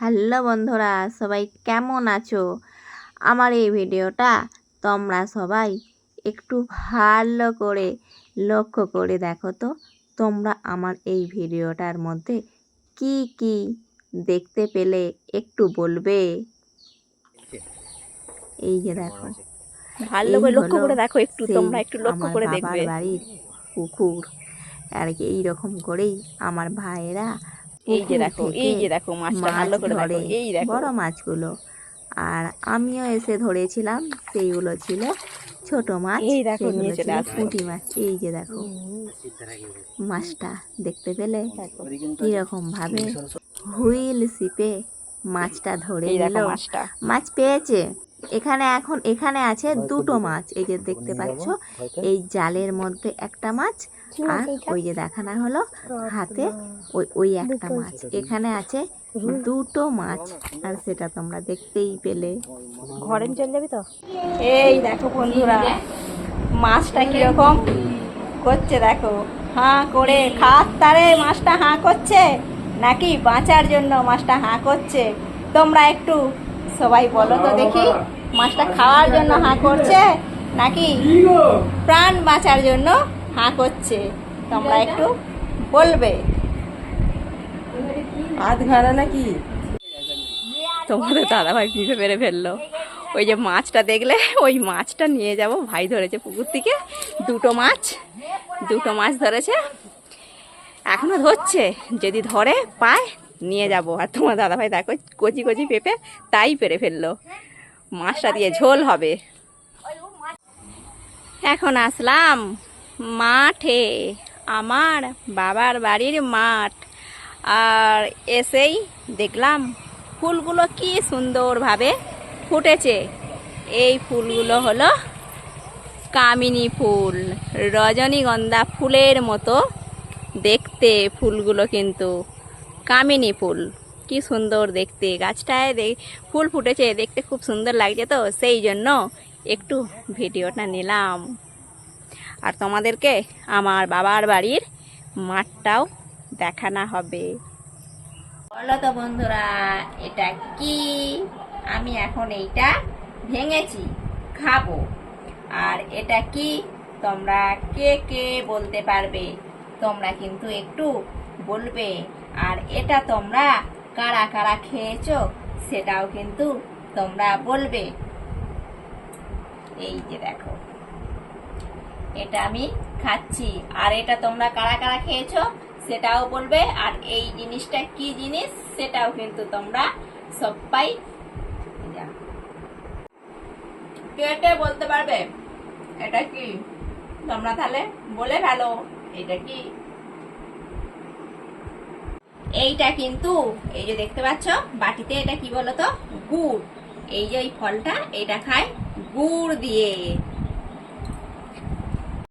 Hello বন্ধুরা, সবাই কেমন আছো? আমার এই ভিডিওটা তোমরা সবাই একটু ভালো করে লক্ষ্য করে দেখো তো, তোমরা আমার এই ভিডিওটার মধ্যে কি কি দেখতে পেলে একটু বলবে। এই যে দেখো, ভালো এই করে লক্ষ্য হলো করে দেখো, একটু সেই তোমরা একটু লক্ষ্য আমার করে বাবার দেখবে। বাড়ির পুকুর। আর কি এইরকম করেই আমার ভাইয়েরা এই যে পুকুর দেখো, থেকে এই যে দেখো মাছটা মাছ ভালো করে দেখো, ধরে, এই দেখো। বড় মাছগুলো। আর আমিও এসে ধরেছিলাম, সেইগুলো ছিল ছোট মাছ, এই দেখো সেগুলো নিয়ে চলে ছিল আসবে। পুঁটি মাছ। এই যে দেখো মাছটা দেখতে পেলে কিরকম ভাবে হুইল সিপে মাছটা ধরে এই নিল। দেখো মাছটা। মাছ পেয়েছে। এখানে আছে দুটো মাছ, এই যে দেখতে পাচ্ছ, এই জালের মধ্যে একটা মাছ, আর ওই যে দেখানো হলো হাতে ওই একটা মাছ। এখানে আছে দুটো মাছ, আর সেটা তোমরা দেখতেই পেলে। ঘরে চলে যাবি তো। এই দেখো বন্ধুরা, মাছটা কিরকম করছে দেখো, হাঁ করে তারে মাছটা হাঁ করছে নাকি বাঁচার জন্য মাছটা হাঁ করছে? তোমরা একটু সবাই বলো তো দেখি, মাছটা খাওয়ার জন্য হাঁ করছে নাকি প্রাণ বাঁচার জন্য হাঁ করছে? তোমরা একটু বলবে। হাত ঘাড়া নাকি? তোমাদের দাদাভাই পিঁপে মেরে ফেললো। ওই যে মাছটা দেখলে, ওই মাছটা নিয়ে যাব। ভাই ধরেছে পুকুর থেকে দুটো মাছ ধরেছে, এখনো ধরছে। যদি ধরে পায় নিয়ে যাব। আর তোমার দাদাভাই দেখো কচি কচি পেঁপে তাই পেরে ফেললো। মাছটা দিয়ে ঝোল হবে। এখন আসলাম মাঠে, আমার বাবার বাড়ির মাঠ। আর এসেই দেখলাম ফুলগুলো কি সুন্দরভাবে ফুটেছে। এই ফুলগুলো হলো কামিনী ফুল, রজনীগন্ধা ফুলের মতো দেখতে ফুলগুলো, কিন্তু কামিনী ফুল। কি সুন্দর দেখতে, গাছটায় ফুল ফুটেছে, দেখতে খুব সুন্দর লাগছে। তো সেই জন্য একটু ভিডিওটা নিলাম, আর তোমাদেরকে আমার বাবার বাড়ির মাঠটাও দেখানো হবে। বলো তো বন্ধুরা, এটা কি? আমি এখন এইটা ভেঙেছি, খাবো। আর এটা কি তোমরা কে কে বলতে পারবে? তোমরা কিন্তু একটু বলবে। আর এটা তোমরা কারা কারা খেয়েছো সেটাও কিন্তু তোমরা বলবে। এই যে দেখো, এটা আমি খাচ্ছি। আর এটা তোমরা কারা কারা খেয়েছো সেটাও বলবে। আর এই জিনিসটা কি জিনিস সেটাও কিন্তু তোমরা সবাই কেটে বলতে পারবে এটা কি। তোমরা তাহলে বলে ফেলো এটা কি। এইটা কিন্তু এই যে দেখতে পাচ্ছ বাটিতে, এটা কি বলতো? গুড়। এই যে এই ফলটা, এটা খায় গুড় দিয়ে।